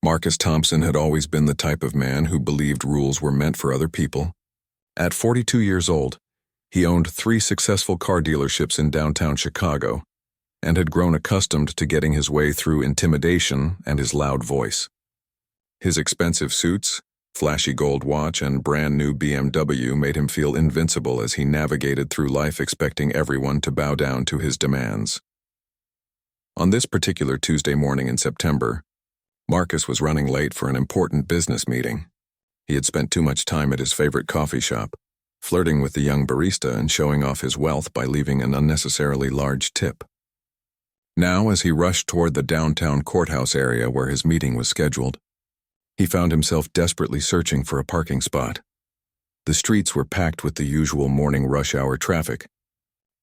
Marcus Thompson had always been the type of man who believed rules were meant for other people. At 42 years old, he owned 3 successful car dealerships in downtown Chicago and had grown accustomed to getting his way through intimidation and his loud voice. His expensive suits, flashy gold watch, and brand new BMW made him feel invincible as he navigated through life expecting everyone to bow down to his demands. On this particular Tuesday morning in September, Marcus was running late for an important business meeting. He had spent too much time at his favorite coffee shop, flirting with the young barista and showing off his wealth by leaving an unnecessarily large tip. Now, as he rushed toward the downtown courthouse area where his meeting was scheduled, he found himself desperately searching for a parking spot. The streets were packed with the usual morning rush hour traffic,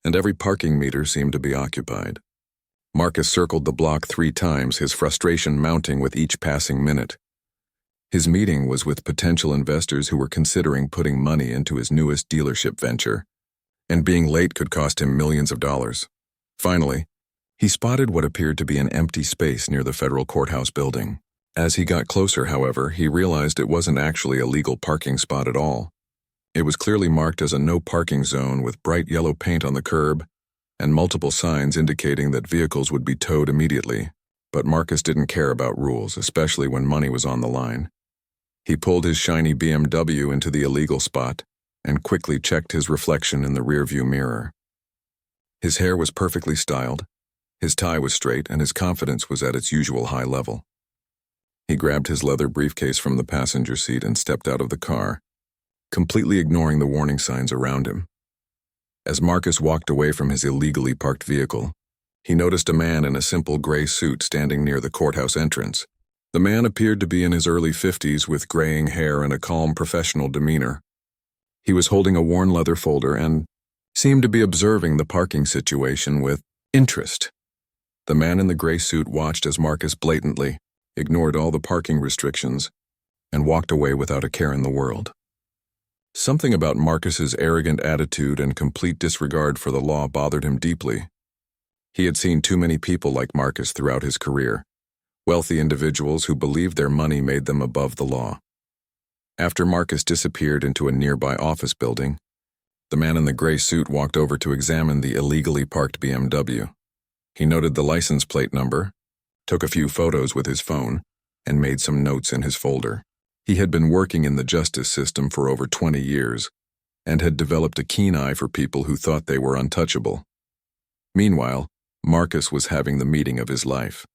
and every parking meter seemed to be occupied. Marcus circled the block 3 times, his frustration mounting with each passing minute. His meeting was with potential investors who were considering putting money into his newest dealership venture, and being late could cost him millions of dollars. Finally, he spotted what appeared to be an empty space near the federal courthouse building. As he got closer, however, he realized it wasn't actually a legal parking spot at all. It was clearly marked as a no parking zone with bright yellow paint on the curb and multiple signs indicating that vehicles would be towed immediately. But Marcus didn't care about rules, especially when money was on the line. He pulled his shiny BMW into the illegal spot and quickly checked his reflection in the rearview mirror. His hair was perfectly styled, his tie was straight, and his confidence was at its usual high level. He grabbed his leather briefcase from the passenger seat and stepped out of the car, completely ignoring the warning signs around him. As Marcus walked away from his illegally parked vehicle, he noticed a man in a simple gray suit standing near the courthouse entrance. The man appeared to be in his early 50s with graying hair and a calm professional demeanor. He was holding a worn leather folder and seemed to be observing the parking situation with interest. The man in the gray suit watched as Marcus blatantly ignored all the parking restrictions and walked away without a care in the world. Something about Marcus's arrogant attitude and complete disregard for the law bothered him deeply. He had seen too many people like Marcus throughout his career, wealthy individuals who believed their money made them above the law. After Marcus disappeared into a nearby office building, the man in the gray suit walked over to examine the illegally parked BMW. He noted the license plate number, took a few photos with his phone, and made some notes in his folder. He had been working in the justice system for over 20 years and had developed a keen eye for people who thought they were untouchable. Meanwhile, Marcus was having the meeting of his life.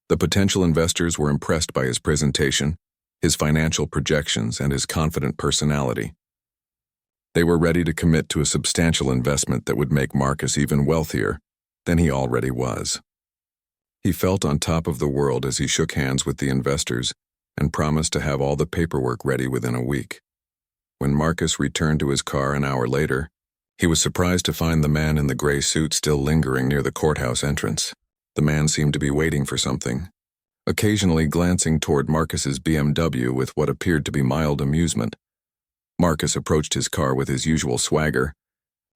The potential investors were impressed by his presentation, his financial projections, and his confident personality. They were ready to commit to a substantial investment that would make Marcus even wealthier than he already was. He felt on top of the world as he shook hands with the investors and promised to have all the paperwork ready within a week. When Marcus returned to his car an hour later, he was surprised to find the man in the gray suit still lingering near the courthouse entrance. The man seemed to be waiting for something, occasionally glancing toward Marcus's BMW with what appeared to be mild amusement. Marcus approached his car with his usual swagger,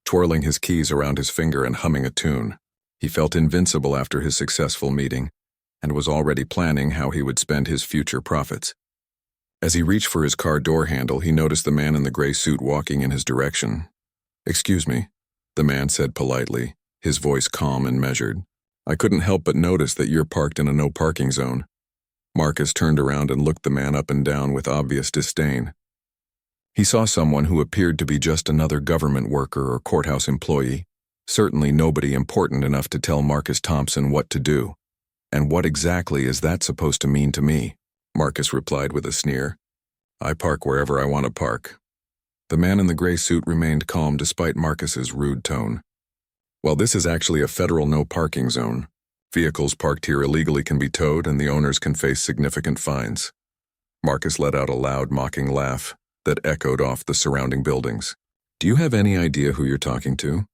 twirling his keys around his finger and humming a tune. He felt invincible after his successful meeting and was already planning how he would spend his future profits. As he reached for his car door handle, he noticed the man in the gray suit walking in his direction. "Excuse me," the man said politely, his voice calm and measured. "I couldn't help but notice that you're parked in a no parking zone." Marcus turned around and looked the man up and down with obvious disdain. He saw someone who appeared to be just another government worker or courthouse employee, certainly nobody important enough to tell Marcus Thompson what to do. "And what exactly is that supposed to mean to me?" Marcus replied with a sneer. "I park wherever I want to park." The man in the gray suit remained calm despite Marcus's rude tone. "Well, this is actually a federal no parking zone. Vehicles parked here illegally can be towed and the owners can face significant fines." Marcus let out a loud, mocking laugh that echoed off the surrounding buildings. "Do you have any idea who you're talking to?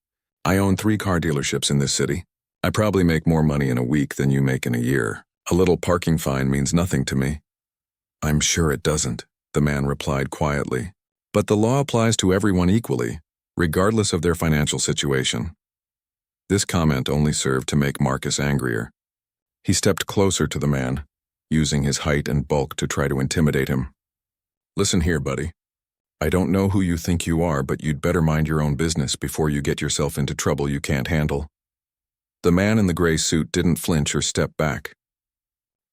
I own 3 car dealerships in this city. I probably make more money in a week than you make in a year. A little parking fine means nothing to me." "I'm sure it doesn't," the man replied quietly. "But the law applies to everyone equally, regardless of their financial situation." This comment only served to make Marcus angrier. He stepped closer to the man, using his height and bulk to try to intimidate him. "Listen here, buddy. I don't know who you think you are, but you'd better mind your own business before you get yourself into trouble you can't handle." The man in the gray suit didn't flinch or step back.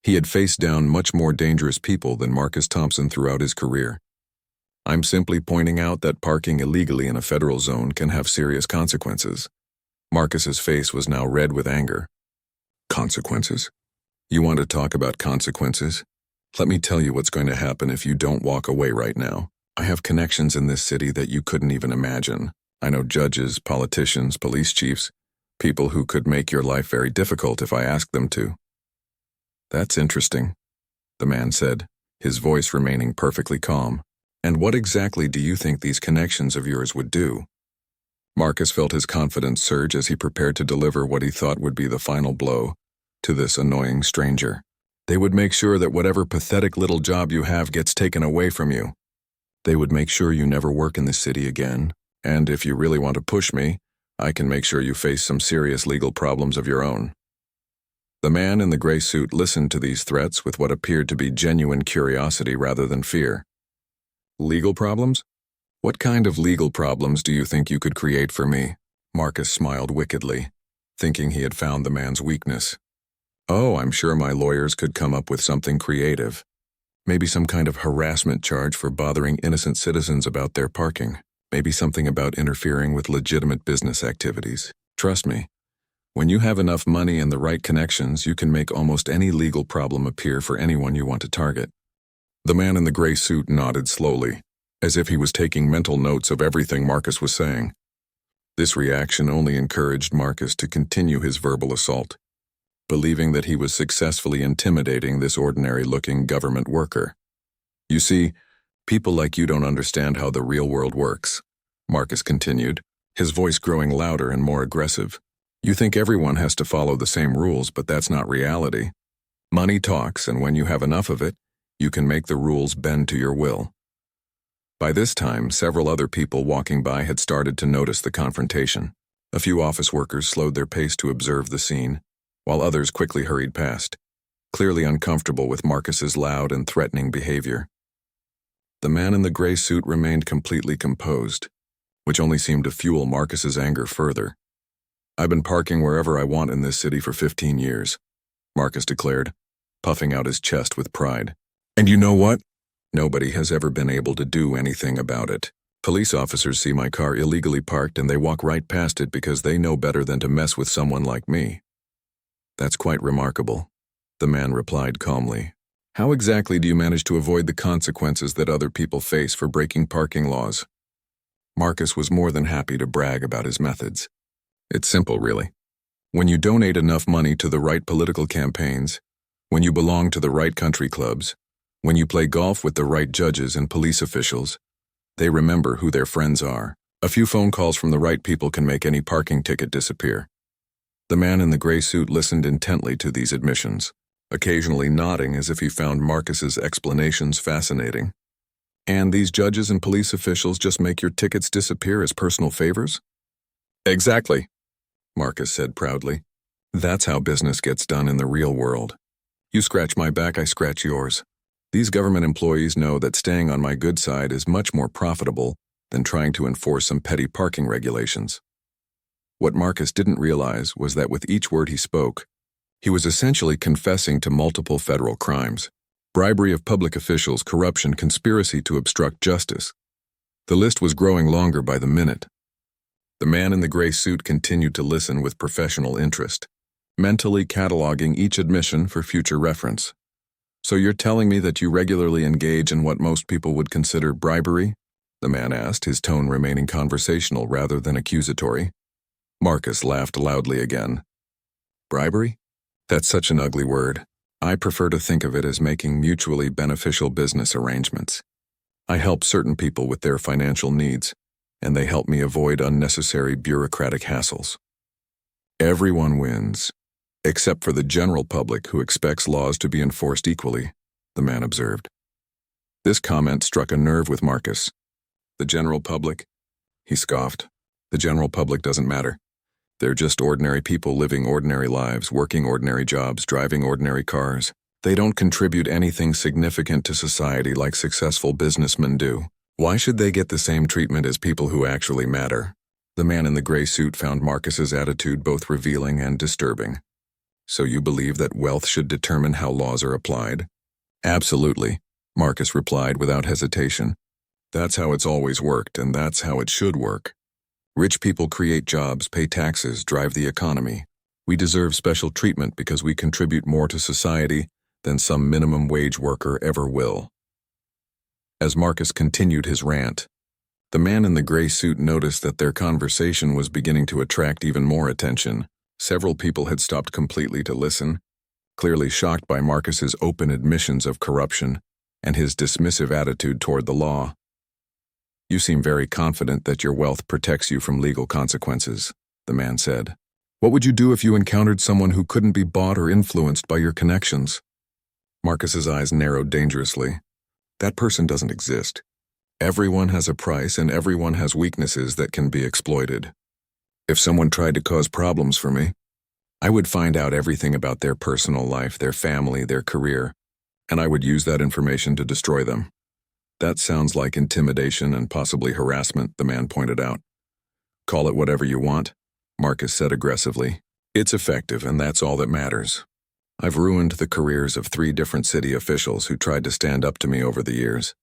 He had faced down much more dangerous people than Marcus Thompson throughout his career. "I'm simply pointing out that parking illegally in a federal zone can have serious consequences." Marcus's face was now red with anger. "Consequences? You want to talk about consequences? Let me tell you what's going to happen if you don't walk away right now. I have connections in this city that you couldn't even imagine. I know judges, politicians, police chiefs, people who could make your life very difficult if I asked them to." "That's interesting," the man said, his voice remaining perfectly calm. "And what exactly do you think these connections of yours would do?" Marcus felt his confidence surge as he prepared to deliver what he thought would be the final blow to this annoying stranger. "They would make sure that whatever pathetic little job you have gets taken away from you. They would make sure you never work in this city again, and if you really want to push me, I can make sure you face some serious legal problems of your own." The man in the gray suit listened to these threats with what appeared to be genuine curiosity rather than fear. "Legal problems? What kind of legal problems do you think you could create for me?" Marcus smiled wickedly, thinking he had found the man's weakness. "Oh, I'm sure my lawyers could come up with something creative. Maybe some kind of harassment charge for bothering innocent citizens about their parking. Maybe something about interfering with legitimate business activities. Trust me, when you have enough money and the right connections, you can make almost any legal problem appear for anyone you want to target." The man in the gray suit nodded slowly, as if he was taking mental notes of everything Marcus was saying. This reaction only encouraged Marcus to continue his verbal assault, believing that he was successfully intimidating this ordinary-looking government worker. "You see, people like you don't understand how the real world works," Marcus continued, his voice growing louder and more aggressive. "You think everyone has to follow the same rules, but that's not reality. Money talks, and when you have enough of it, you can make the rules bend to your will." By this time, several other people walking by had started to notice the confrontation. A few office workers slowed their pace to observe the scene, while others quickly hurried past, clearly uncomfortable with Marcus's loud and threatening behavior. The man in the gray suit remained completely composed, which only seemed to fuel Marcus's anger further. "I've been parking wherever I want in this city for 15 years, Marcus declared, puffing out his chest with pride. "And you know what? Nobody has ever been able to do anything about it. Police officers see my car illegally parked and they walk right past it because they know better than to mess with someone like me." "That's quite remarkable," the man replied calmly. "How exactly do you manage to avoid the consequences that other people face for breaking parking laws?" Marcus was more than happy to brag about his methods. "It's simple, really. When you donate enough money to the right political campaigns, when you belong to the right country clubs, when you play golf with the right judges and police officials, they remember who their friends are. A few phone calls from the right people can make any parking ticket disappear." The man in the gray suit listened intently to these admissions, occasionally nodding as if he found Marcus's explanations fascinating. "And these judges and police officials just make your tickets disappear as personal favors?" "Exactly," Marcus said proudly. "That's how business gets done in the real world. You scratch my back, I scratch yours. These government employees know that staying on my good side is much more profitable than trying to enforce some petty parking regulations." What Marcus didn't realize was that with each word he spoke, he was essentially confessing to multiple federal crimes: bribery of public officials, corruption, conspiracy to obstruct justice. The list was growing longer by the minute. The man in the gray suit continued to listen with professional interest, mentally cataloging each admission for future reference. "So you're telling me that you regularly engage in what most people would consider bribery?" the man asked, his tone remaining conversational rather than accusatory. Marcus laughed loudly again. "Bribery? That's such an ugly word. I prefer to think of it as making mutually beneficial business arrangements. I help certain people with their financial needs, and they help me avoid unnecessary bureaucratic hassles. Everyone wins, except for the general public who expects laws to be enforced equally," the man observed. This comment struck a nerve with Marcus. "The general public?" he scoffed. "The general public doesn't matter. They're just ordinary people living ordinary lives, working ordinary jobs, driving ordinary cars. They don't contribute anything significant to society like successful businessmen do. Why should they get the same treatment as people who actually matter? The man in the gray suit found Marcus's attitude both revealing and disturbing. So you believe that wealth should determine how laws are applied? Absolutely, Marcus replied without hesitation. That's how it's always worked, and that's how it should work. Rich people create jobs, pay taxes, drive the economy. We deserve special treatment because we contribute more to society than some minimum wage worker ever will. As Marcus continued his rant, the man in the gray suit noticed that their conversation was beginning to attract even more attention. Several people had stopped completely to listen, clearly shocked by Marcus's open admissions of corruption and his dismissive attitude toward the law. You seem very confident that your wealth protects you from legal consequences, the man said. What would you do if you encountered someone who couldn't be bought or influenced by your connections? Marcus's eyes narrowed dangerously. That person doesn't exist. Everyone has a price and everyone has weaknesses that can be exploited. If someone tried to cause problems for me, I would find out everything about their personal life, their family, their career, and I would use that information to destroy them. That sounds like intimidation and possibly harassment, the man pointed out. Call it whatever you want, Marcus said aggressively. It's effective, and that's all that matters. I've ruined the careers of 3 different city officials who tried to stand up to me over the years.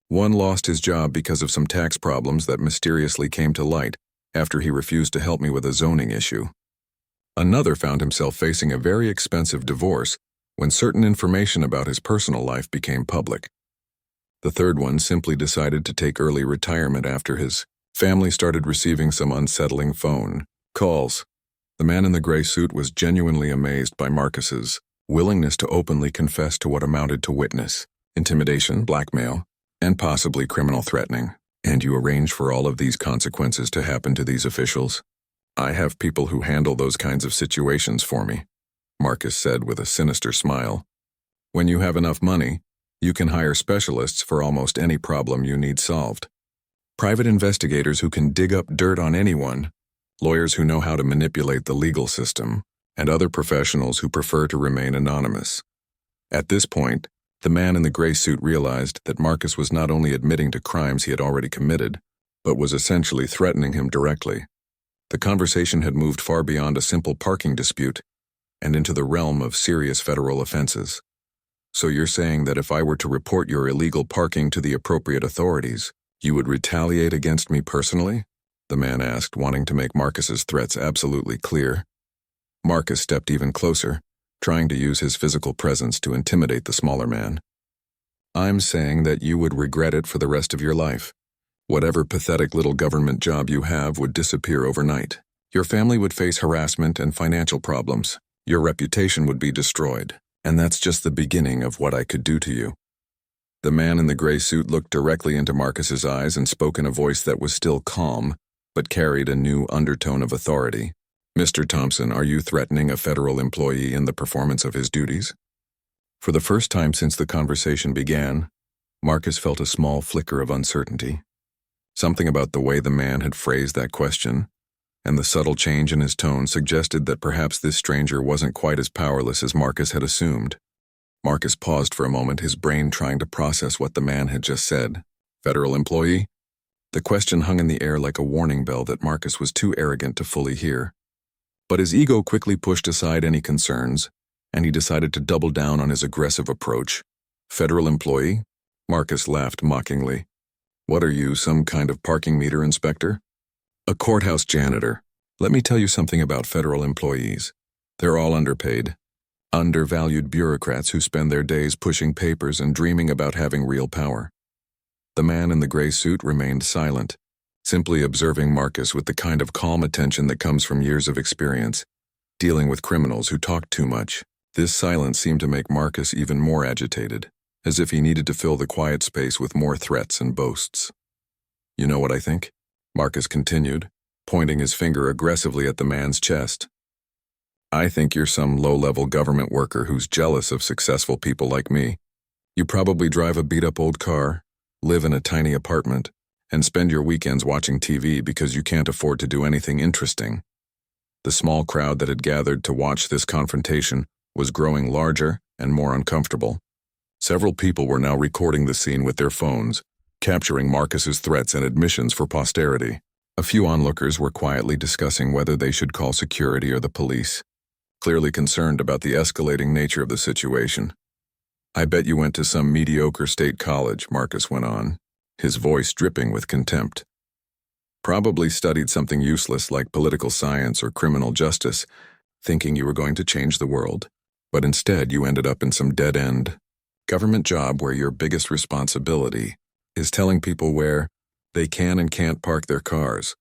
One lost his job because of some tax problems that mysteriously came to light after he refused to help me with a zoning issue. Another found himself facing a very expensive divorce when certain information about his personal life became public. The third one simply decided to take early retirement after his family started receiving some unsettling phone calls. The man in the gray suit was genuinely amazed by Marcus's willingness to openly confess to what amounted to witness, intimidation, blackmail, and possibly criminal threatening. And you arrange for all of these consequences to happen to these officials? I have people who handle those kinds of situations for me, Marcus said with a sinister smile. When you have enough money, you can hire specialists for almost any problem you need solved. Private investigators who can dig up dirt on anyone, lawyers who know how to manipulate the legal system, and other professionals who prefer to remain anonymous. At this point, the man in the gray suit realized that Marcus was not only admitting to crimes he had already committed, but was essentially threatening him directly. The conversation had moved far beyond a simple parking dispute and into the realm of serious federal offenses. So you're saying that if I were to report your illegal parking to the appropriate authorities, you would retaliate against me personally? The man asked, wanting to make Marcus's threats absolutely clear. Marcus stepped even closer, trying to use his physical presence to intimidate the smaller man. I'm saying that you would regret it for the rest of your life. Whatever pathetic little government job you have would disappear overnight. Your family would face harassment and financial problems. Your reputation would be destroyed. And that's just the beginning of what I could do to you. The man in the gray suit looked directly into Marcus's eyes and spoke in a voice that was still calm, but carried a new undertone of authority. Mr. Thompson, are you threatening a federal employee in the performance of his duties? For the first time since the conversation began, Marcus felt a small flicker of uncertainty. Something about the way the man had phrased that question, and the subtle change in his tone suggested that perhaps this stranger wasn't quite as powerless as Marcus had assumed. Marcus paused for a moment, his brain trying to process what the man had just said. Federal employee? The question hung in the air like a warning bell that Marcus was too arrogant to fully hear. But his ego quickly pushed aside any concerns, and he decided to double down on his aggressive approach. Federal employee? Marcus laughed mockingly. What are you, some kind of parking meter inspector? A courthouse janitor. Let me tell you something about federal employees. They're all underpaid, undervalued bureaucrats who spend their days pushing papers and dreaming about having real power. The man in the gray suit remained silent, simply observing Marcus with the kind of calm attention that comes from years of experience, dealing with criminals who talk too much. This silence seemed to make Marcus even more agitated, as if he needed to fill the quiet space with more threats and boasts. You know what I think? Marcus continued, pointing his finger aggressively at the man's chest. I think you're some low-level government worker who's jealous of successful people like me. You probably drive a beat-up old car, live in a tiny apartment, and spend your weekends watching TV because you can't afford to do anything interesting. The small crowd that had gathered to watch this confrontation was growing larger and more uncomfortable. Several people were now recording the scene with their phones, capturing Marcus's threats and admissions for posterity. A few onlookers were quietly discussing whether they should call security or the police, clearly concerned about the escalating nature of the situation. "I bet you went to some mediocre state college," Marcus went on, his voice dripping with contempt. "Probably studied something useless like political science or criminal justice, thinking you were going to change the world. But instead you ended up in some dead-end government job where your biggest responsibility is telling people where they can and can't park their cars."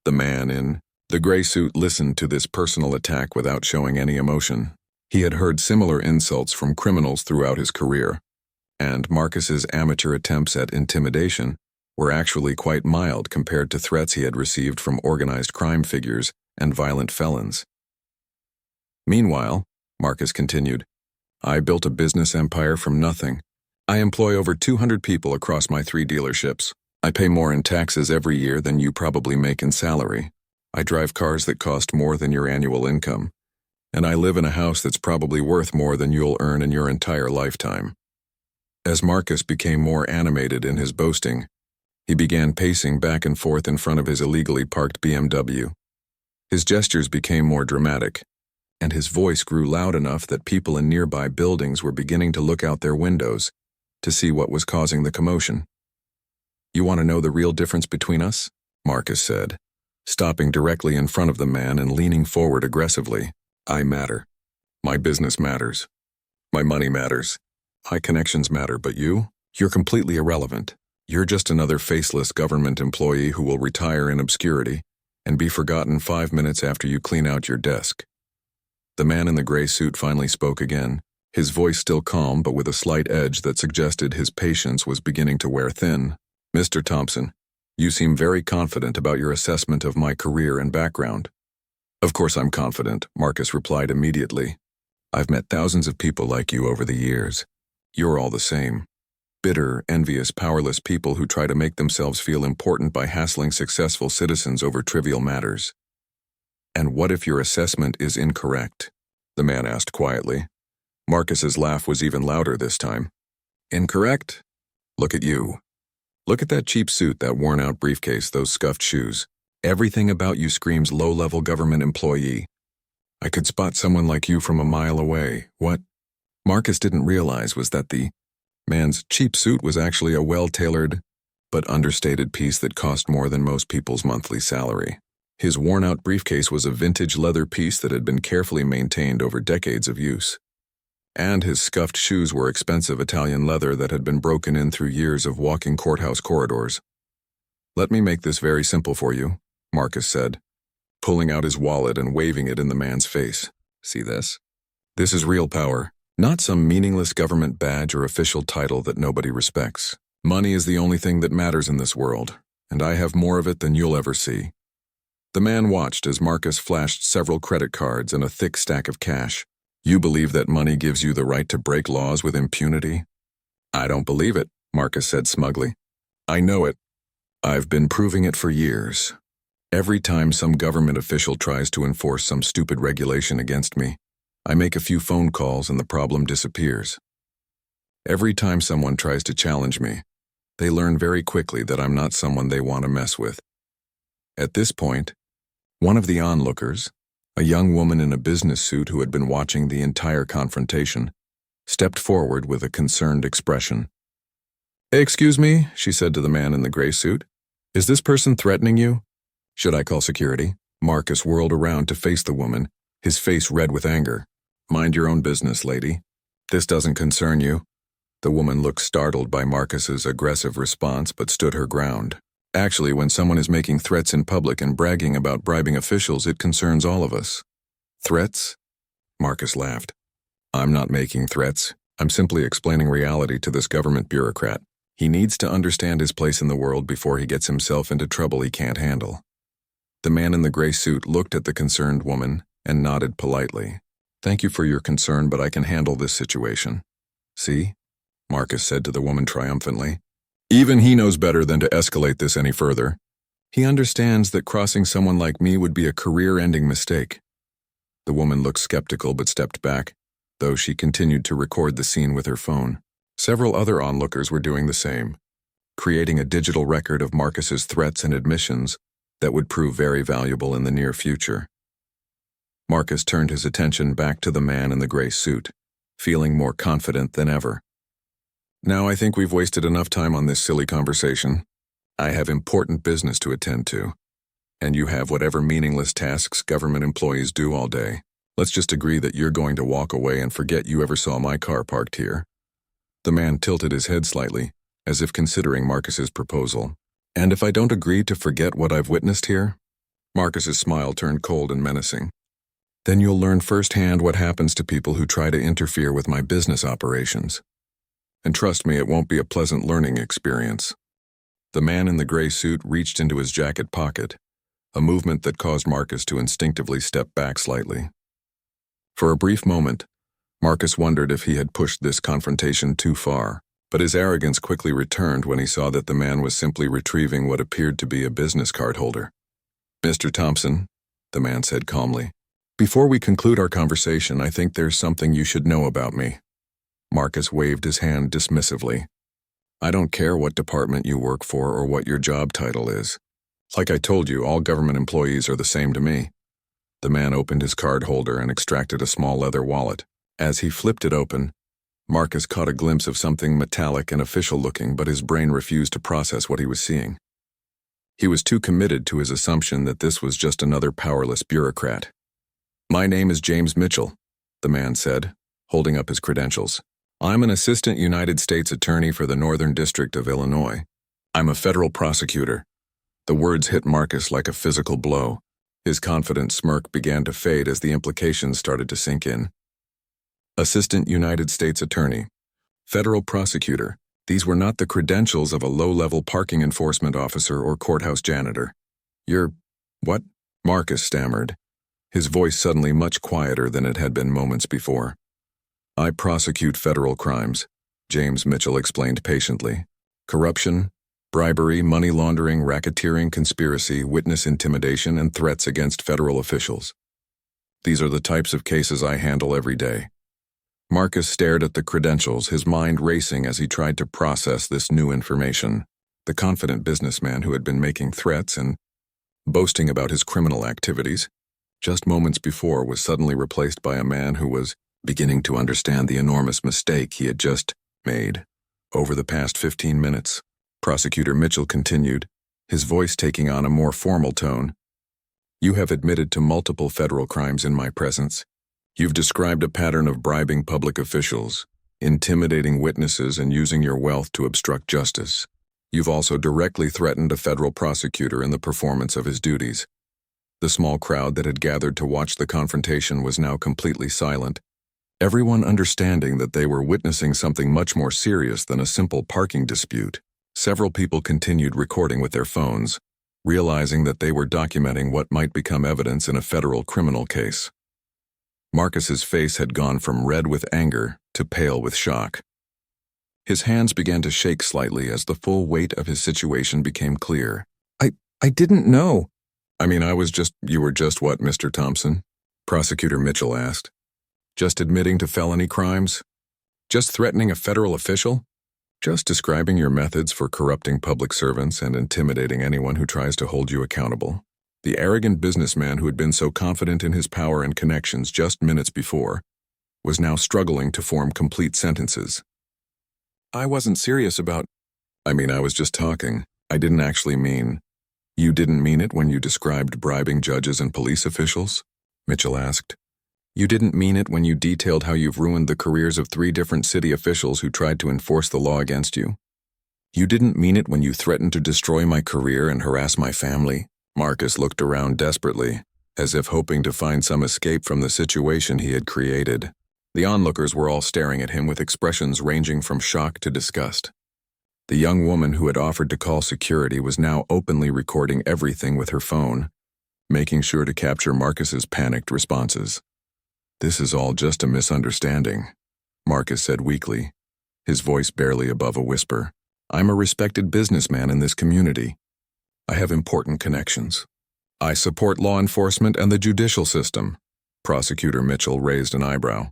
The man in the gray suit listened to this personal attack without showing any emotion. He had heard similar insults from criminals throughout his career, and Marcus's amateur attempts at intimidation were actually quite mild compared to threats he had received from organized crime figures and violent felons. "Meanwhile," Marcus continued, "I built a business empire from nothing. I employ over 200 people across my 3 dealerships. I pay more in taxes every year than you probably make in salary. I drive cars that cost more than your annual income. And I live in a house that's probably worth more than you'll earn in your entire lifetime." As Marcus became more animated in his boasting, he began pacing back and forth in front of his illegally parked BMW. His gestures became more dramatic, and his voice grew loud enough that people in nearby buildings were beginning to look out their windows to see what was causing the commotion. "You want to know the real difference between us?" Marcus said, stopping directly in front of the man and leaning forward aggressively. "I matter. My business matters. My money matters. My connections matter, but you're completely irrelevant. You're just another faceless government employee who will retire in obscurity and be forgotten 5 minutes after you clean out your desk." The man in the gray suit finally spoke again, his voice still calm but with a slight edge that suggested his patience was beginning to wear thin. "Mr. Thompson, you seem very confident about your assessment of my career and background." "Of course I'm confident," Marcus replied immediately. "I've met thousands of people like you over the years. You're all the same. Bitter, envious, powerless people who try to make themselves feel important by hassling successful citizens over trivial matters." "And what if your assessment is incorrect?" the man asked quietly. Marcus's laugh was even louder this time. "Incorrect? Look at you. Look at that cheap suit, that worn-out briefcase, those scuffed shoes. Everything about you screams low-level government employee. I could spot someone like you from a mile away. What Marcus didn't realize was that the man's cheap suit was actually a well-tailored but understated piece that cost more than most people's monthly salary. His worn-out briefcase was a vintage leather piece that had been carefully maintained over decades of use. And his scuffed shoes were expensive Italian leather that had been broken in through years of walking courthouse corridors. "Let me make this very simple for you," Marcus said, pulling out his wallet and waving it in the man's face. "See this? This is real power, not some meaningless government badge or official title that nobody respects. Money is the only thing that matters in this world, and I have more of it than you'll ever see." The man watched as Marcus flashed several credit cards and a thick stack of cash. "You believe that money gives you the right to break laws with impunity?" "I don't believe it," Marcus said smugly. "I know it. I've been proving it for years. Every time some government official tries to enforce some stupid regulation against me, I make a few phone calls and the problem disappears. Every time someone tries to challenge me, they learn very quickly that I'm not someone they want to mess with." At this point, one of the onlookers, a young woman in a business suit who had been watching the entire confrontation, stepped forward with a concerned expression. "Excuse me," she said to the man in the gray suit. "Is this person threatening you? Should I call security?" Marcus whirled around to face the woman, his face red with anger. "Mind your own business, lady. This doesn't concern you." The woman looked startled by Marcus's aggressive response but stood her ground. "Actually, when someone is making threats in public and bragging about bribing officials, it concerns all of us." "Threats?" Marcus laughed. "I'm not making threats. I'm simply explaining reality to this government bureaucrat. He needs to understand his place in the world before he gets himself into trouble he can't handle." The man in the gray suit looked at the concerned woman and nodded politely. "Thank you for your concern, but I can handle this situation." "See?" Marcus said to the woman triumphantly. "Even he knows better than to escalate this any further. He understands that crossing someone like me would be a career-ending mistake." The woman looked skeptical but stepped back. though she continued to record the scene with her phone. Several other onlookers were doing the same, creating a digital record of Marcus's threats and admissions that would prove very valuable in the near future. Marcus turned his attention back to the man in the gray suit, feeling more confident than ever. Now I think we've wasted enough time on this silly conversation. I have important business to attend to, and you have whatever meaningless tasks government employees do all day. Let's just agree that you're going to walk away and forget you ever saw my car parked here. The man tilted his head slightly, as if considering Marcus's proposal. And if I don't agree to forget what I've witnessed here? Marcus's smile turned cold and menacing. Then you'll learn firsthand what happens to people who try to interfere with my business operations. And trust me, it won't be a pleasant learning experience. The man in the gray suit reached into his jacket pocket, a movement that caused Marcus to instinctively step back slightly. For a brief moment, Marcus wondered if he had pushed this confrontation too far, but his arrogance quickly returned when he saw that the man was simply retrieving what appeared to be a business card holder. Mr. Thompson, the man said calmly, before we conclude our conversation, I think there's something you should know about me. Marcus waved his hand dismissively. I don't care what department you work for or what your job title is. Like I told you, all government employees are the same to me. The man opened his card holder and extracted a small leather wallet. As he flipped it open, Marcus caught a glimpse of something metallic and official-looking, but his brain refused to process what he was seeing. He was too committed to his assumption that this was just another powerless bureaucrat. My name is James Mitchell, the man said, holding up his credentials. I'm an assistant United States attorney for the Northern District of Illinois. I'm a federal prosecutor. The words hit Marcus like a physical blow. His confident smirk began to fade as the implications started to sink in. Assistant United States Attorney, Federal Prosecutor. These were not the credentials of a low-level parking enforcement officer or courthouse janitor. You're... what? Marcus stammered, his voice suddenly much quieter than it had been moments before. I prosecute federal crimes, James Mitchell explained patiently. Corruption, bribery, money laundering, racketeering, conspiracy, witness intimidation, and threats against federal officials. These are the types of cases I handle every day. Marcus stared at the credentials, his mind racing as he tried to process this new information. The confident businessman who had been making threats and boasting about his criminal activities just moments before was suddenly replaced by a man who was beginning to understand the enormous mistake he had just made. Over the past 15 minutes, Prosecutor Mitchell continued, his voice taking on a more formal tone. You have admitted to multiple federal crimes in my presence. You've described a pattern of bribing public officials, intimidating witnesses, and using your wealth to obstruct justice. You've also directly threatened a federal prosecutor in the performance of his duties. The small crowd that had gathered to watch the confrontation was now completely silent, everyone understanding that they were witnessing something much more serious than a simple parking dispute. Several people continued recording with their phones, realizing that they were documenting what might become evidence in a federal criminal case. Marcus's face had gone from red with anger to pale with shock. His hands began to shake slightly as the full weight of his situation became clear. I didn't know. You were just what, Mr. Thompson? Prosecutor Mitchell asked. Just admitting to felony crimes? Just threatening a federal official? Just describing your methods for corrupting public servants and intimidating anyone who tries to hold you accountable. The arrogant businessman who had been so confident in his power and connections just minutes before was now struggling to form complete sentences. I wasn't serious about... I was just talking. I didn't actually mean... You didn't mean it when you described bribing judges and police officials? Mitchell asked. You didn't mean it when you detailed how you've ruined the careers of 3 different city officials who tried to enforce the law against you? You didn't mean it when you threatened to destroy my career and harass my family? Marcus looked around desperately, as if hoping to find some escape from the situation he had created. The onlookers were all staring at him with expressions ranging from shock to disgust. The young woman who had offered to call security was now openly recording everything with her phone, making sure to capture Marcus's panicked responses. This is all just a misunderstanding, Marcus said weakly, his voice barely above a whisper. I'm a respected businessman in this community. I have important connections. I support law enforcement and the judicial system. Prosecutor Mitchell raised an eyebrow.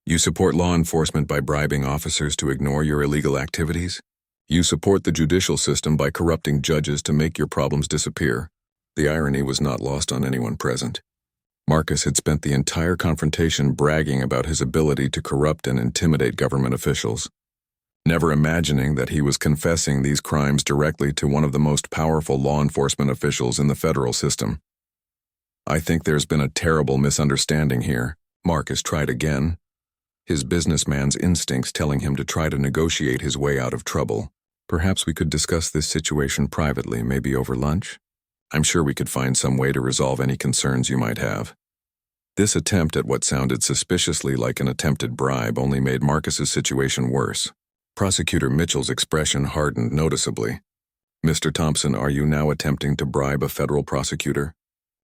You support law enforcement by bribing officers to ignore your illegal activities? You support the judicial system by corrupting judges to make your problems disappear. The irony was not lost on anyone present. Marcus had spent the entire confrontation bragging about his ability to corrupt and intimidate government officials, never imagining that he was confessing these crimes directly to one of the most powerful law enforcement officials in the federal system. I think there's been a terrible misunderstanding here. Marcus tried again, his businessman's instincts telling him to try to negotiate his way out of trouble. Perhaps we could discuss this situation privately, maybe over lunch? I'm sure we could find some way to resolve any concerns you might have. This attempt at what sounded suspiciously like an attempted bribe only made Marcus's situation worse. Prosecutor Mitchell's expression hardened noticeably. "Mr. Thompson, are you now attempting to bribe a federal prosecutor?"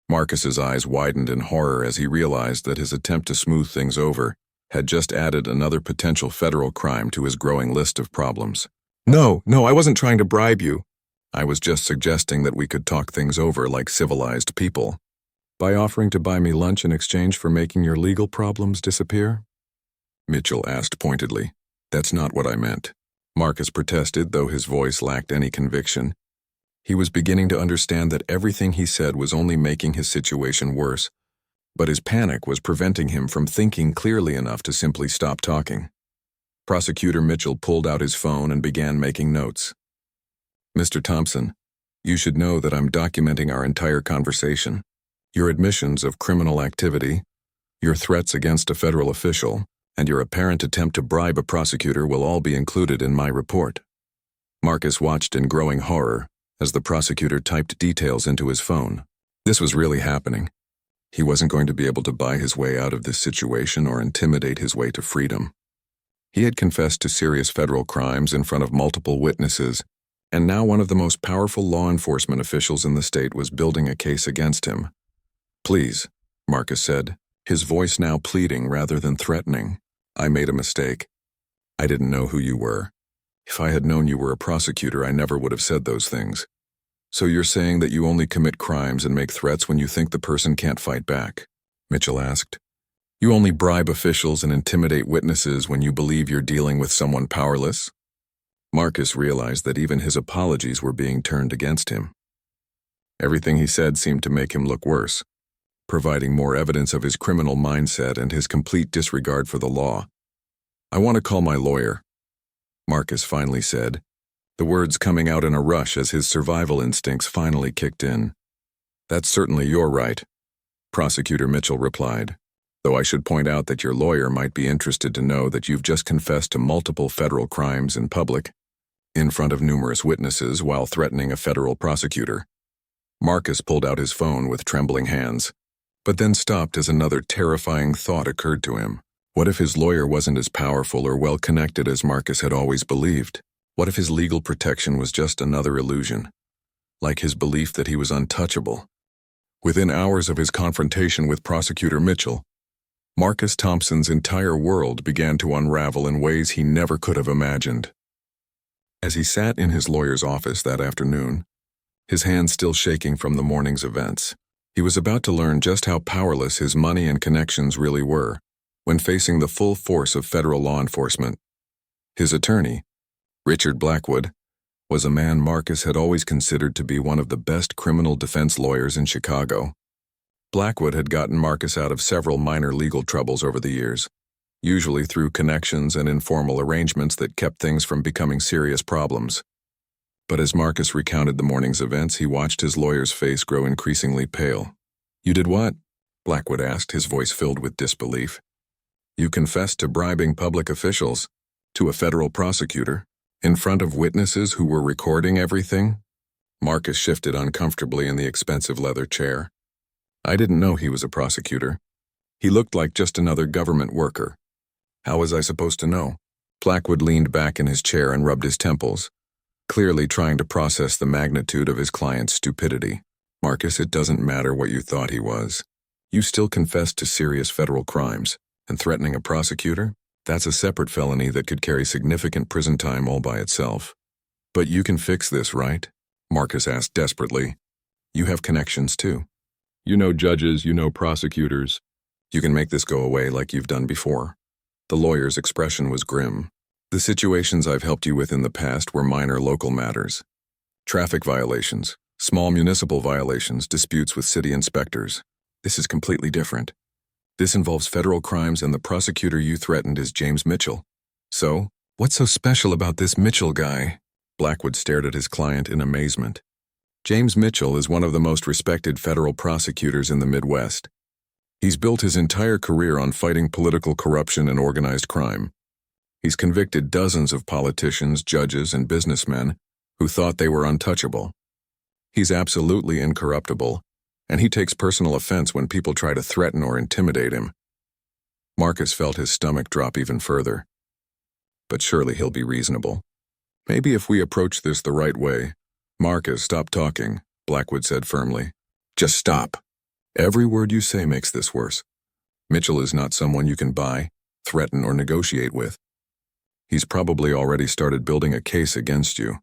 Marcus's eyes widened in horror as he realized that his attempt to smooth things over had just added another potential federal crime to his growing list of problems. No, I wasn't trying to bribe you. I was just suggesting that we could talk things over like civilized people. By offering to buy me lunch in exchange for making your legal problems disappear?" Mitchell asked pointedly. "That's not what I meant." Marcus protested, though his voice lacked any conviction. He was beginning to understand that everything he said was only making his situation worse, but his panic was preventing him from thinking clearly enough to simply stop talking. Prosecutor Mitchell pulled out his phone and began making notes. "Mr. Thompson, you should know that I'm documenting our entire conversation. Your admissions of criminal activity, your threats against a federal official, and your apparent attempt to bribe a prosecutor will all be included in my report." Marcus watched in growing horror as the prosecutor typed details into his phone. This was really happening. He wasn't going to be able to buy his way out of this situation or intimidate his way to freedom. He had confessed to serious federal crimes in front of multiple witnesses, and now one of the most powerful law enforcement officials in the state was building a case against him. "Please," Marcus said, his voice now pleading rather than threatening. "I made a mistake. I didn't know who you were. If I had known you were a prosecutor, I never would have said those things. So you're saying that you only commit crimes and make threats when you think the person can't fight back?" Mitchell asked. "You only bribe officials and intimidate witnesses when you believe you're dealing with someone powerless?" Marcus realized that even his apologies were being turned against him. Everything he said seemed to make him look worse, providing more evidence of his criminal mindset and his complete disregard for the law. "I want to call my lawyer," Marcus finally said, the words coming out in a rush as his survival instincts finally kicked in. "That's certainly your right," Prosecutor Mitchell replied, "though I should point out that your lawyer might be interested to know that you've just confessed to multiple federal crimes in public, in front of numerous witnesses while threatening a federal prosecutor." Marcus pulled out his phone with trembling hands, but then stopped as another terrifying thought occurred to him. What if his lawyer wasn't as powerful or well-connected as Marcus had always believed? What if his legal protection was just another illusion, like his belief that he was untouchable? Within hours of his confrontation with Prosecutor Mitchell, Marcus Thompson's entire world began to unravel in ways he never could have imagined. As he sat in his lawyer's office that afternoon, his hands still shaking from the morning's events, he was about to learn just how powerless his money and connections really were when facing the full force of federal law enforcement. His attorney, Richard Blackwood, was a man Marcus had always considered to be one of the best criminal defense lawyers in Chicago. Blackwood had gotten Marcus out of several minor legal troubles over the years, usually through connections and informal arrangements that kept things from becoming serious problems. But as Marcus recounted the morning's events, he watched his lawyer's face grow increasingly pale. "You did what?" Blackwood asked, his voice filled with disbelief. "You confessed to bribing public officials, to a federal prosecutor, in front of witnesses who were recording everything?" Marcus shifted uncomfortably in the expensive leather chair. "I didn't know he was a prosecutor. He looked like just another government worker. How was I supposed to know?" Blackwood leaned back in his chair and rubbed his temples, clearly trying to process the magnitude of his client's stupidity. "Marcus, it doesn't matter what you thought he was. You still confessed to serious federal crimes, and threatening a prosecutor? That's a separate felony that could carry significant prison time all by itself. But you can fix this, right?" Marcus asked desperately. "You have connections too. You know judges, you know prosecutors. You can make this go away like you've done before." The lawyer's expression was grim. The situations I've helped you with in the past were minor local matters. Traffic violations, small municipal violations, disputes with city inspectors. This is completely different. This involves federal crimes, and the prosecutor you threatened is James Mitchell. So, what's so special about this Mitchell guy? Blackwood stared at his client in amazement. James Mitchell is one of the most respected federal prosecutors in the Midwest. He's built his entire career on fighting political corruption and organized crime. He's convicted dozens of politicians, judges, and businessmen who thought they were untouchable. He's absolutely incorruptible, and he takes personal offense when people try to threaten or intimidate him. Marcus felt his stomach drop even further. But surely he'll be reasonable. Maybe if we approach this the right way. Marcus, stop talking, Blackwood said firmly. Just stop. Every word you say makes this worse. Mitchell is not someone you can buy, threaten, or negotiate with. He's probably already started building a case against you,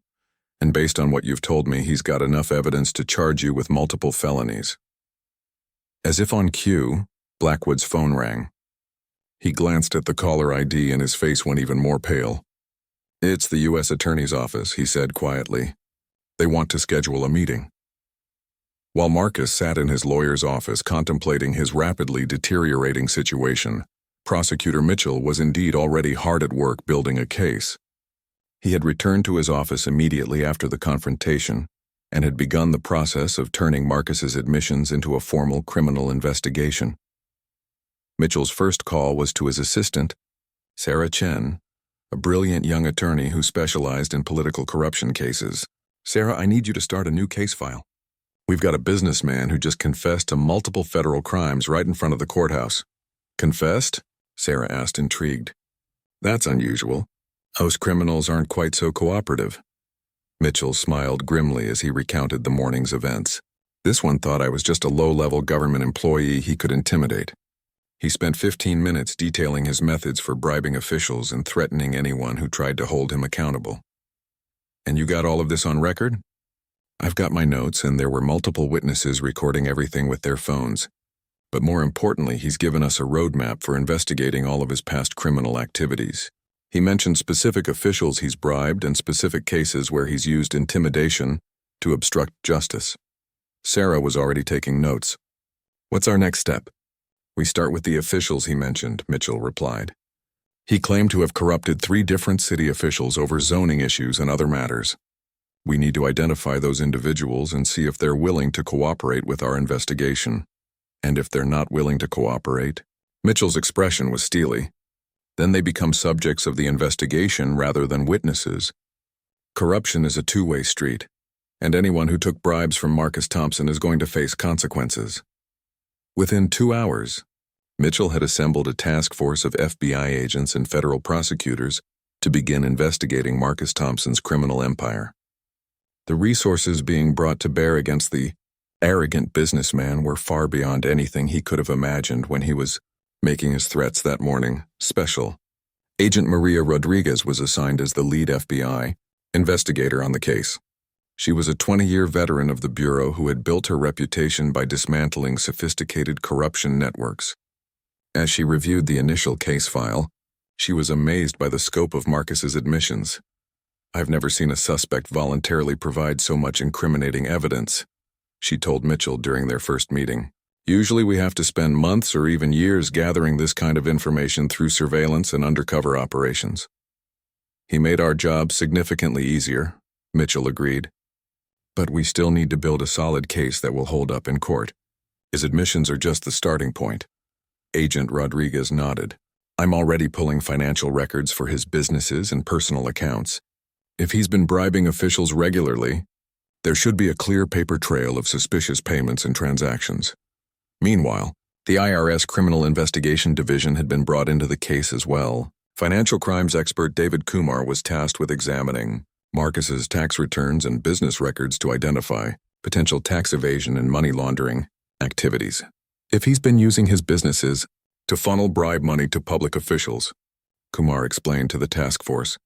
and based on what you've told me, he's got enough evidence to charge you with multiple felonies. As if on cue, Blackwood's phone rang. He glanced at the caller ID and his face went even more pale. It's the U.S. Attorney's Office, he said quietly. They want to schedule a meeting. While Marcus sat in his lawyer's office contemplating his rapidly deteriorating situation, Prosecutor Mitchell was indeed already hard at work building a case. He had returned to his office immediately after the confrontation and had begun the process of turning Marcus's admissions into a formal criminal investigation. Mitchell's first call was to his assistant, Sarah Chen, a brilliant young attorney who specialized in political corruption cases. Sarah, I need you to start a new case file. We've got a businessman who just confessed to multiple federal crimes right in front of the courthouse. Confessed? Sarah asked, intrigued. That's unusual. Most criminals aren't quite so cooperative. Mitchell smiled grimly as he recounted the morning's events. This one thought I was just a low-level government employee he could intimidate. He spent 15 minutes detailing his methods for bribing officials and threatening anyone who tried to hold him accountable. And you got all of this on record? I've got my notes, and there were multiple witnesses recording everything with their phones. But more importantly, he's given us a roadmap for investigating all of his past criminal activities. He mentioned specific officials he's bribed and specific cases where he's used intimidation to obstruct justice. Sarah was already taking notes. What's our next step? We start with the officials he mentioned, Mitchell replied. He claimed to have corrupted 3 different city officials over zoning issues and other matters. We need to identify those individuals and see if they're willing to cooperate with our investigation. And if they're not willing to cooperate, Mitchell's expression was steely. Then they become subjects of the investigation rather than witnesses. Corruption is a two-way street, and anyone who took bribes from Marcus Thompson is going to face consequences. Within 2 hours, Mitchell had assembled a task force of FBI agents and federal prosecutors to begin investigating Marcus Thompson's criminal empire. The resources being brought to bear against the arrogant businessman were far beyond anything he could have imagined when he was making his threats that morning. Special Agent Maria Rodriguez was assigned as the lead FBI investigator on the case. She was a 20-year veteran of the Bureau who had built her reputation by dismantling sophisticated corruption networks. As she reviewed the initial case file, she was amazed by the scope of Marcus's admissions. I've never seen a suspect voluntarily provide so much incriminating evidence, she told Mitchell during their first meeting. Usually we have to spend months or even years gathering this kind of information through surveillance and undercover operations. He made our job significantly easier, Mitchell agreed. But we still need to build a solid case that will hold up in court. His admissions are just the starting point. Agent Rodriguez nodded. I'm already pulling financial records for his businesses and personal accounts. If he's been bribing officials regularly, there should be a clear paper trail of suspicious payments and transactions. Meanwhile, the IRS Criminal Investigation Division had been brought into the case as well. Financial crimes expert David Kumar was tasked with examining Marcus's tax returns and business records to identify potential tax evasion and money laundering activities. If he's been using his businesses to funnel bribe money to public officials, Kumar explained to the task force,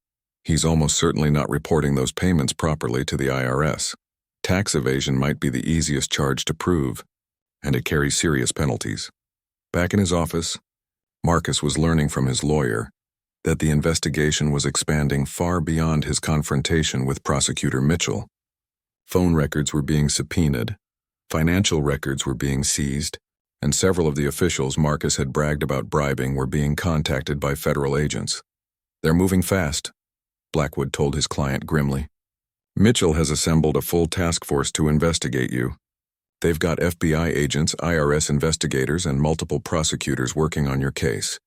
he's almost certainly not reporting those payments properly to the IRS. Tax evasion might be the easiest charge to prove, and it carries serious penalties. Back in his office, Marcus was learning from his lawyer that the investigation was expanding far beyond his confrontation with Prosecutor Mitchell. Phone records were being subpoenaed, financial records were being seized, and several of the officials Marcus had bragged about bribing were being contacted by federal agents. "They're moving fast," Blackwood told his client grimly. "Mitchell has assembled a full task force to investigate you. They've got FBI agents, IRS investigators, and multiple prosecutors working on your case."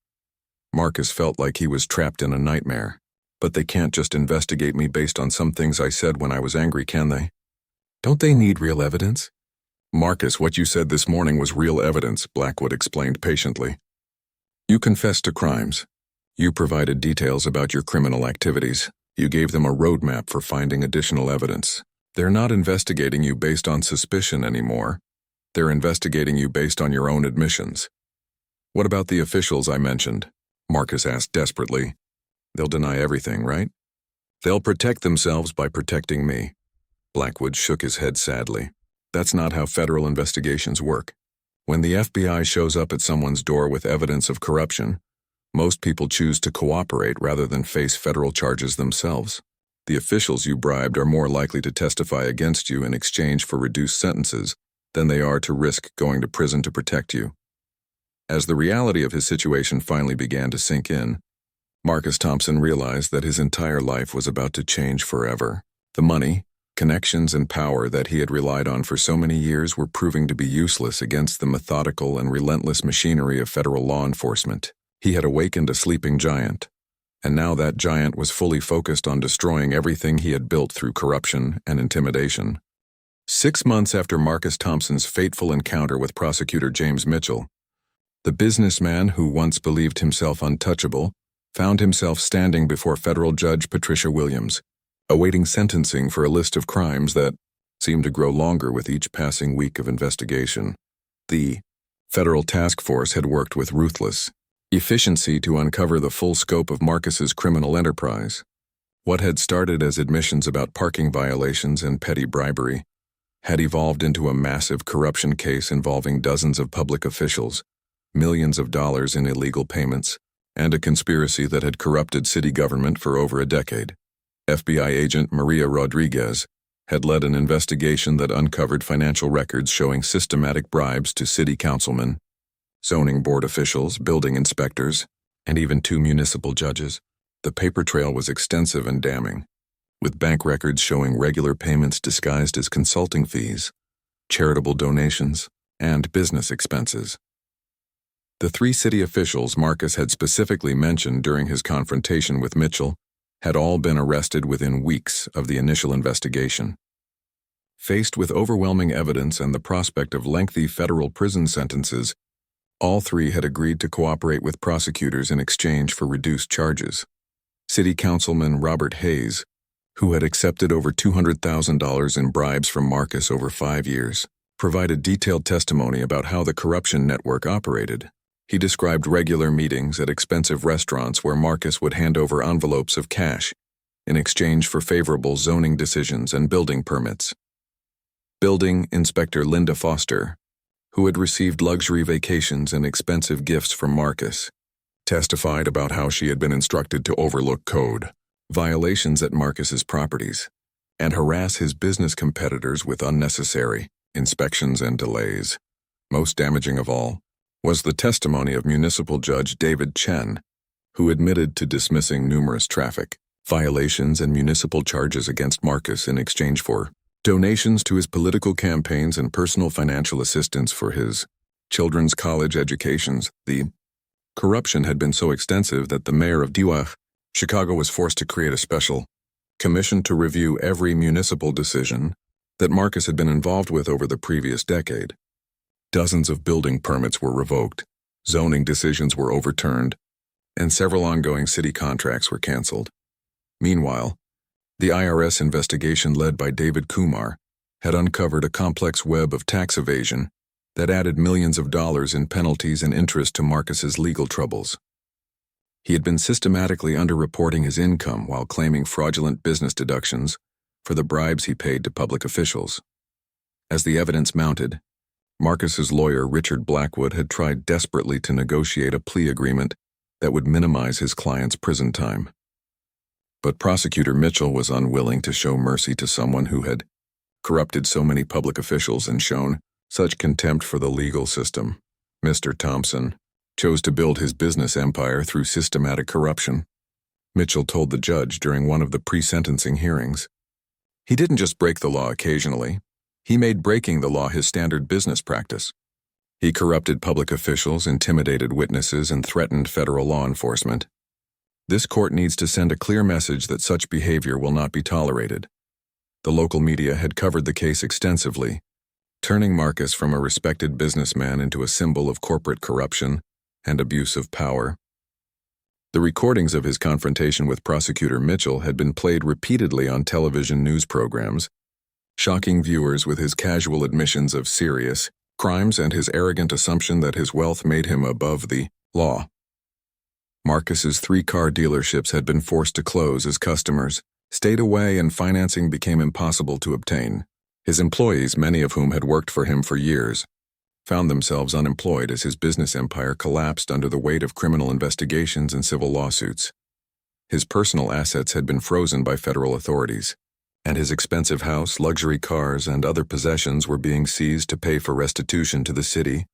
Marcus felt like he was trapped in a nightmare. "But they can't just investigate me based on some things I said when I was angry, can they? Don't they need real evidence?" "Marcus, what you said this morning was real evidence," Blackwood explained patiently. "You confessed to crimes. You provided details about your criminal activities. You gave them a roadmap for finding additional evidence. They're not investigating you based on suspicion anymore. They're investigating you based on your own admissions." "What about the officials I mentioned?" Marcus asked desperately. "They'll deny everything, right?" "They'll protect themselves by protecting me." Blackwood shook his head sadly. "That's not how federal investigations work. When the FBI shows up at someone's door with evidence of corruption, most people choose to cooperate rather than face federal charges themselves. The officials you bribed are more likely to testify against you in exchange for reduced sentences than they are to risk going to prison to protect you." As the reality of his situation finally began to sink in, Marcus Thompson realized that his entire life was about to change forever. The money, connections, and power that he had relied on for so many years were proving to be useless against the methodical and relentless machinery of federal law enforcement. He had awakened a sleeping giant, and now that giant was fully focused on destroying everything he had built through corruption and intimidation. 6 months after Marcus Thompson's fateful encounter with Prosecutor James Mitchell, the businessman who once believed himself untouchable found himself standing before federal judge Patricia Williams, awaiting sentencing for a list of crimes that seemed to grow longer with each passing week of investigation. The federal task force had worked with ruthless efficiency to uncover the full scope of Marcus's criminal enterprise. What had started as admissions about parking violations and petty bribery had evolved into a massive corruption case involving dozens of public officials, millions of dollars in illegal payments, and a conspiracy that had corrupted city government for over a decade. FBI agent Maria Rodriguez had led an investigation that uncovered financial records showing systematic bribes to city councilmen, zoning board officials, building inspectors, and even 2 municipal judges. The paper trail was extensive and damning, with bank records showing regular payments disguised as consulting fees, charitable donations, and business expenses. The 3 city officials Marcus had specifically mentioned during his confrontation with Mitchell had all been arrested within weeks of the initial investigation. Faced with overwhelming evidence and the prospect of lengthy federal prison sentences, all 3 had agreed to cooperate with prosecutors in exchange for reduced charges. City Councilman Robert Hayes, who had accepted over $200,000 in bribes from Marcus over 5 years, provided detailed testimony about how the corruption network operated. He described regular meetings at expensive restaurants where Marcus would hand over envelopes of cash in exchange for favorable zoning decisions and building permits. Building Inspector Linda Foster, who had received luxury vacations and expensive gifts from Marcus, testified about how she had been instructed to overlook code violations at Marcus's properties and harass his business competitors with unnecessary inspections and delays. Most damaging of all was the testimony of Municipal Judge David Chen, who admitted to dismissing numerous traffic violations and municipal charges against Marcus in exchange for donations to his political campaigns and personal financial assistance for his children's college educations. The corruption had been so extensive that the mayor of Chicago was forced to create a special commission to review every municipal decision that Marcus had been involved with over the previous decade. Dozens of building permits were revoked, zoning decisions were overturned, and several ongoing city contracts were canceled. Meanwhile, the IRS investigation led by David Kumar had uncovered a complex web of tax evasion that added millions of dollars in penalties and interest to Marcus's legal troubles. He had been systematically underreporting his income while claiming fraudulent business deductions for the bribes he paid to public officials. As the evidence mounted, Marcus's lawyer, Richard Blackwood, had tried desperately to negotiate a plea agreement that would minimize his client's prison time. But Prosecutor Mitchell was unwilling to show mercy to someone who had corrupted so many public officials and shown such contempt for the legal system. Mr. Thompson chose to build his business empire through systematic corruption, Mitchell told the judge during one of the pre-sentencing hearings. He didn't just break the law occasionally. He made breaking the law his standard business practice. He corrupted public officials, intimidated witnesses, and threatened federal law enforcement. This court needs to send a clear message that such behavior will not be tolerated. The local media had covered the case extensively, turning Marcus from a respected businessman into a symbol of corporate corruption and abuse of power. The recordings of his confrontation with Prosecutor Mitchell had been played repeatedly on television news programs, shocking viewers with his casual admissions of serious crimes and his arrogant assumption that his wealth made him above the law. Marcus's 3 car dealerships had been forced to close as customers stayed away and financing became impossible to obtain. His employees, many of whom had worked for him for years, found themselves unemployed as his business empire collapsed under the weight of criminal investigations and civil lawsuits. His personal assets had been frozen by federal authorities, and his expensive house, luxury cars, and other possessions were being seized to pay for restitution to the city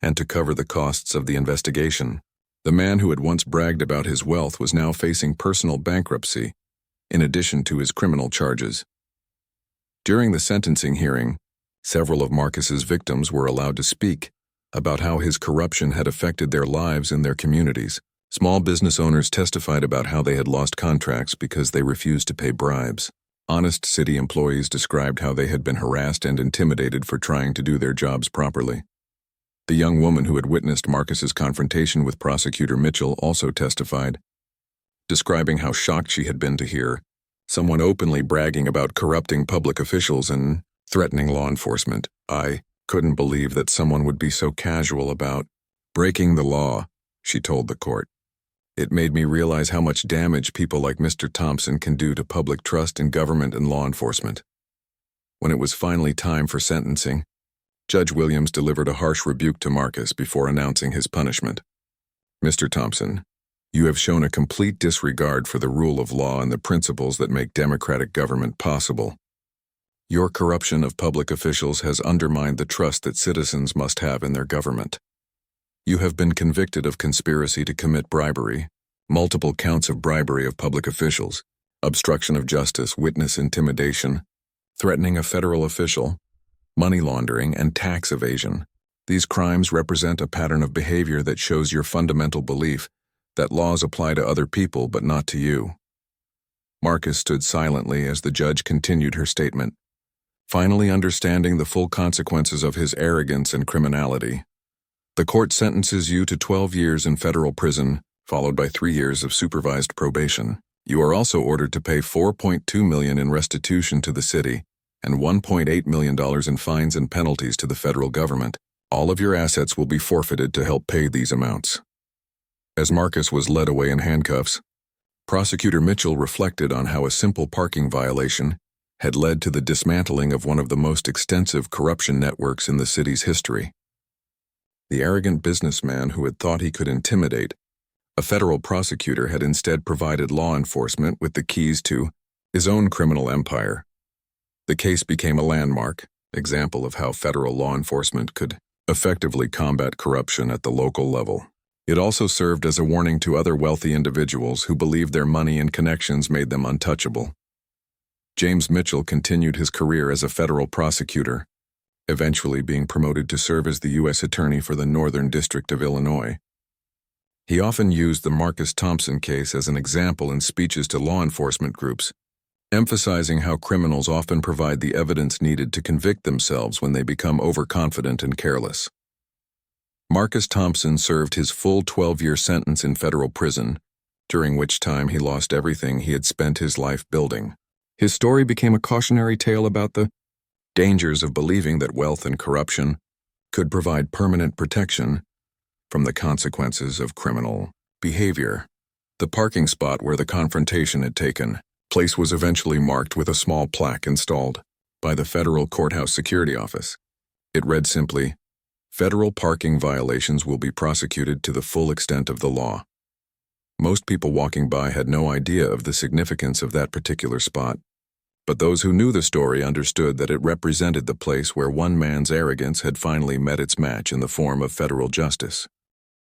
and to cover the costs of the investigation. The man who had once bragged about his wealth was now facing personal bankruptcy, in addition to his criminal charges. During the sentencing hearing, several of Marcus's victims were allowed to speak about how his corruption had affected their lives and their communities. Small business owners testified about how they had lost contracts because they refused to pay bribes. Honest city employees described how they had been harassed and intimidated for trying to do their jobs properly. The young woman who had witnessed Marcus's confrontation with Prosecutor Mitchell also testified, describing how shocked she had been to hear someone openly bragging about corrupting public officials and threatening law enforcement. "I couldn't believe that someone would be so casual about breaking the law," she told the court. "It made me realize how much damage people like Mr. Thompson can do to public trust in government and law enforcement." When it was finally time for sentencing, Judge Williams delivered a harsh rebuke to Marcus before announcing his punishment. "Mr. Thompson, you have shown a complete disregard for the rule of law and the principles that make democratic government possible. Your corruption of public officials has undermined the trust that citizens must have in their government. You have been convicted of conspiracy to commit bribery, multiple counts of bribery of public officials, obstruction of justice, witness intimidation, threatening a federal official, money laundering, and tax evasion. These crimes represent a pattern of behavior that shows your fundamental belief that laws apply to other people but not to you." Marcus stood silently as the judge continued her statement, finally understanding the full consequences of his arrogance and criminality. "The court sentences you to 12 years in federal prison, followed by 3 years of supervised probation. You are also ordered to pay $4.2 million in restitution to the city and $1.8 million in fines and penalties to the federal government. All of your assets will be forfeited to help pay these amounts." As Marcus was led away in handcuffs, Prosecutor Mitchell reflected on how a simple parking violation had led to the dismantling of one of the most extensive corruption networks in the city's history. The arrogant businessman who had thought he could intimidate a federal prosecutor had instead provided law enforcement with the keys to his own criminal empire. The case became a landmark example of how federal law enforcement could effectively combat corruption at the local level. It also served as a warning to other wealthy individuals who believed their money and connections made them untouchable. James Mitchell continued his career as a federal prosecutor, eventually being promoted to serve as the U.S. Attorney for the Northern District of Illinois. He often used the Marcus Thompson case as an example in speeches to law enforcement groups, emphasizing how criminals often provide the evidence needed to convict themselves when they become overconfident and careless. Marcus Thompson served his full 12-year sentence in federal prison, during which time he lost everything he had spent his life building. His story became a cautionary tale about the dangers of believing that wealth and corruption could provide permanent protection from the consequences of criminal behavior. The parking spot where the confrontation had taken place was eventually marked with a small plaque installed by the federal courthouse security office. It read simply, Federal parking violations will be prosecuted to the full extent of the law. Most people walking by had no idea of the significance of that particular spot, but those who knew the story understood that it represented the place where one man's arrogance had finally met its match in the form of federal justice.